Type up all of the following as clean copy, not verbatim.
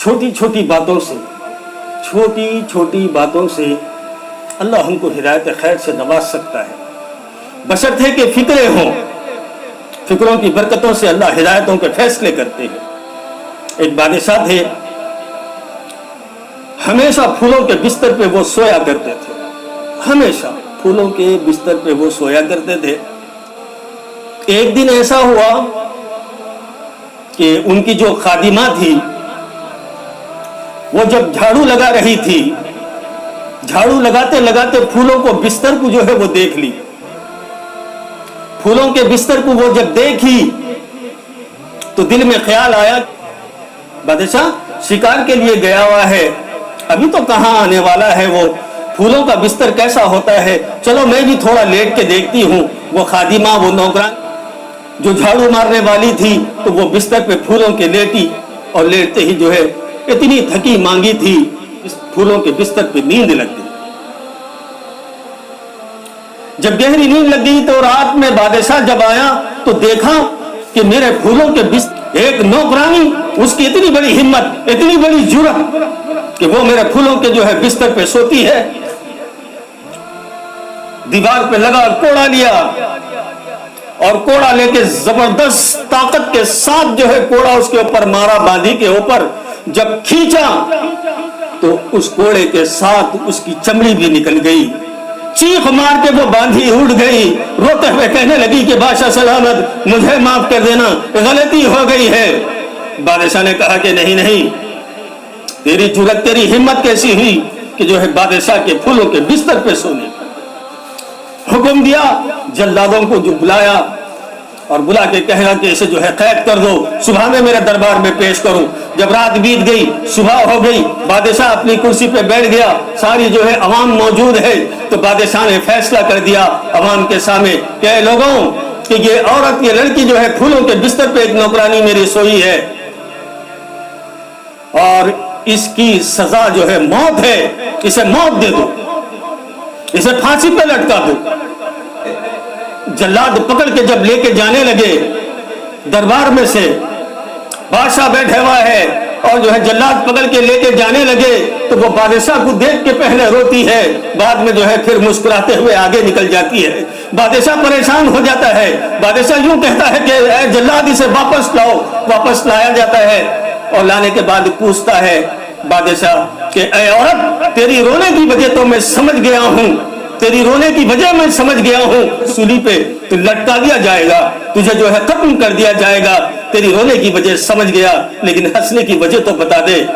छोटी छोटी बातों से अल्लाह हमको हिदायत खैर से नवाज सकता है, बशर्ते कि फिक्रें हों। फिक्रों की बरकतों से अल्लाह हिदायतों के फैसले करते हैं। एक बादशाह थे, हमेशा फूलों के बिस्तर पे वो सोया करते थे, हमेशा फूलों के बिस्तर पे वो सोया करते थे। एक दिन ऐसा हुआ कि उनकी जो खादिमा थी वो जब झाड़ू लगा रही थी, झाड़ू लगाते लगाते फूलों को बिस्तर को जो है वो देख ली। फूलों के बिस्तर को वो जब देखी तो दिल में ख्याल आया, बादशाह शिकार के लिए गया हुआ है, अभी तो कहाँ आने वाला है, वो फूलों का बिस्तर कैसा होता है, चलो मैं भी थोड़ा लेट के देखती हूँ। वो खादिमा, वो नौकरान जो झाड़ू मारने वाली थी, तो वो बिस्तर पे फूलों के लेटी और लेटते ही जो है इतनी थकी मांगी थी, इस फूलों के बिस्तर पे नींद लग गई। जब गहरी नींद लग गई तो रात में बादशाह जब आया तो देखा कि मेरे फूलों के बिस्तर, एक नौकरानी, उसकी इतनी बड़ी हिम्मत, इतनी बड़ी जुर्रत कि वो मेरे फूलों के जो है बिस्तर पे सोती है। दीवार पे लगा कोड़ा लिया और कोड़ा लेके जबरदस्त ताकत के साथ जो है कोड़ा उसके ऊपर मारा, बांधी के ऊपर जब खींचा तो उस कोड़े के साथ उसकी चमड़ी भी निकल गई। चीख मार के वो बांधी उड़ गई, रोते हुए कहने लगी कि बादशाह सलामत, मुझे माफ कर देना, गलती हो गई है। बादशाह ने कहा कि नहीं नहीं, तेरी जुर्रत, तेरी हिम्मत कैसी हुई कि जो है बादशाह के फूलों के बिस्तर पे सोने। हुक्म दिया, जल्लादों को जो बुलाया और बुला के कहा कि इसे जो है कैद कर दो, सुबह में मेरे दरबार में पेश करो। जब रात बीत गई, सुबह हो गई, बादशाह अपनी कुर्सी पे बैठ गया, सारी जो है अवाम मौजूद है, तो बादशाह ने फैसला कर दिया अवाम के सामने कि लोगों कि ये औरत, ये लड़की जो है फूलों के बिस्तर पे एक नौकरानी मेरी सोई है और इसकी सजा जो है मौत है, इसे मौत दे दो, इसे फांसी पे लटका दो। जल्लाद पकड़ के जब लेके जाने लगे दरबार में से, बादशाह बैठा हुआ है और जो है जल्लाद पकड़ के लेके जाने लगे तो वो बादशाह को देख के पहले रोती है, बाद में जो है फिर मुस्कुराते हुए आगे निकल जाती है। बादशाह परेशान हो जाता है, बादशाह यूं कहता है कि जल्लाद इसे वापस लाओ। वापस लाया जाता है और लाने के बाद पूछता है बादशाह कि ऐ औरत, तेरी रोने की वजह तो मैं समझ गया हूं, तेरी रोने की वजह मैं समझ गया हूं, सूली पे तो लटका दिया जाएगा, तुझे जो है खत्म कर दिया जाएगा, तेरी रोने की वजह समझ गया, लेकिन हंसने की वजह तो बता दे।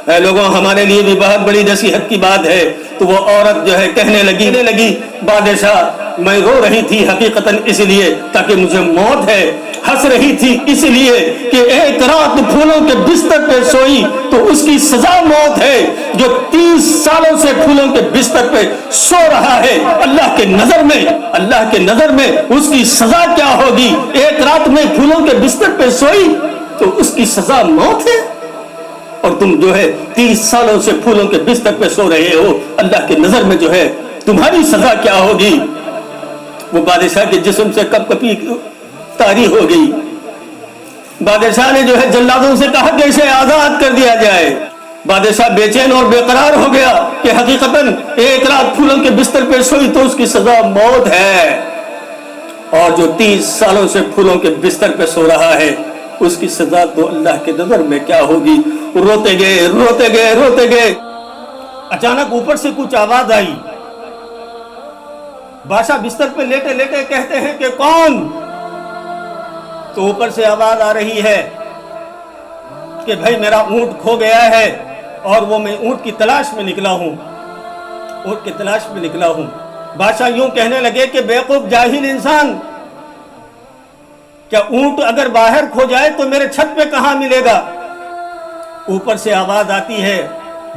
ऐ लोगों, हमारे लिए भी बहुत बड़ी नसीहत की बात है। तो वो औरत जो है कहने लगी बादशाह मैं रो रही थी हकीकतन इसलिए ताकि मुझे मौत है, हंस रही थी इसलिए कि एक रात फूलों के बिस्तर पे सोई तो उसकी सजा मौत है। जो 30 सालों से फूलों के बिस्तर पे सो रहा है, अल्लाह के नजर में उसकी सजा क्या होगी? एक रात में फूलों के बिस्तर पे सोई तो उसकी सजा मौत है, और तुम जो है 30 सालों से फूलों के बिस्तर पे सो रहे हो, अल्लाह के नजर में जो है तुम्हारी सजा क्या होगी? वो बादशाह के जिस्म से कपकपी तारी हो गई। बादशाह ने जो है जल्लादों से कहा कि इसे आजाद कर दिया जाए। बादशाह बेचैन और बेकरार हो गया कि हकीकतन एक रात फूलों के बिस्तर पे सोई तो उसकी सजा मौत है, और जो 30 सालों से फूलों के बिस्तर पे सो रहा है उसकी सजा तो अल्लाह के नजर में क्या होगी? रोते गए। अचानक ऊपर से कुछ आवाज आई। बादशाह बिस्तर पे लेटे लेटे कहते हैं कि कौन? तो ऊपर से आवाज आ रही है कि भाई मेरा ऊंट खो गया है और वो मैं ऊंट की तलाश में निकला हूं। बादशाह यूं कहने लगे कि बेवकूफ जाहिल इंसान, क्या ऊंट अगर बाहर खो जाए तो मेरे छत पे कहां मिलेगा? ऊपर से आवाज आती है।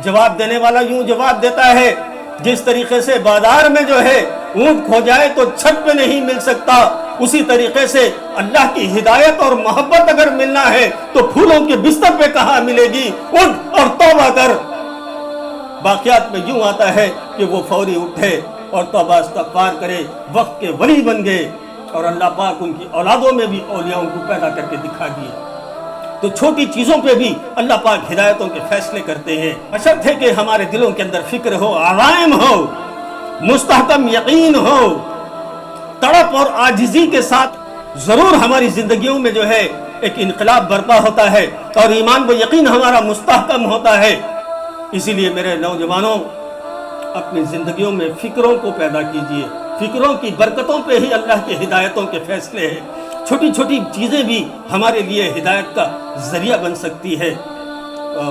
जवाब देने वाला यूं जवाब देता है, जिस तरीके से बाजार में जो है ऊंट खो जाए तो छत पे नहीं मिल सकता, उसी तरीके से अल्लाह की हिदायत और मोहब्बत अगर मिलना है तो फूलों के बिस्तर पे कहां मिलेगी? उठ और तौबा कर। वाक़यात में यूं आता है कि वो फौरी उठे और तौबा इस्तग़फ़ार करे, वक्त के वली बन गए, और अल्लाह पाक उनकी औलादों में भी औलियाओं को पैदा करके दिखा दिए। تو چھوٹی چیزوں پہ بھی اللہ پاک ہدایتوں کے فیصلے کرتے ہیں، بشرط ہے کہ ہمارے دلوں کے اندر فکر ہو، عزائم ہو، مستحکم یقین ہو، تڑپ اور عاجزی کے ساتھ ضرور ہماری زندگیوں میں جو ہے ایک انقلاب برپا ہوتا ہے اور ایمان و یقین ہمارا مستحکم ہوتا ہے۔ اسی لیے میرے نوجوانوں، اپنی زندگیوں میں فکروں کو پیدا کیجئے، فکروں کی برکتوں پہ ہی اللہ کی ہدایتوں کے فیصلے ہیں۔ چھوٹی چھوٹی چیزیں بھی ہمارے لیے ہدایت کا ذریعہ بن سکتی ہے۔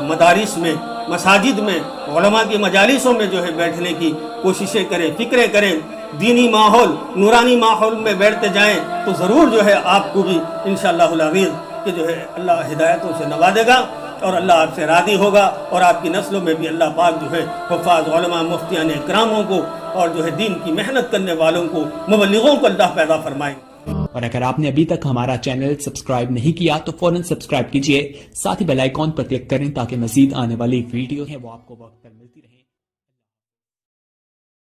مدارس میں، مساجد میں، علماء کی مجالسوں میں جو ہے بیٹھنے کی کوششیں کریں، فکریں کریں، دینی ماحول، نورانی ماحول میں بیٹھتے جائیں تو ضرور جو ہے آپ کو بھی انشاءاللہ العزیز کہ جو ہے اللہ ہدایتوں سے نوازے گا اور اللہ آپ سے راضی ہوگا، اور آپ کی نسلوں میں بھی اللہ پاک جو ہے حفاظ، علماء، مفتیان اکراموں کو اور جو ہے دین کی محنت کرنے والوں کو، مبلغوں کو اللہ پیدا فرمائے۔ اور اگر آپ نے ابھی تک ہمارا چینل سبسکرائب نہیں کیا تو فوراً سبسکرائب کیجئے، ساتھ ہی بیل آئیکن پر کلک کریں تاکہ مزید آنے والی ویڈیو ہیں وہ آپ کو وقت پر ملتی رہیں۔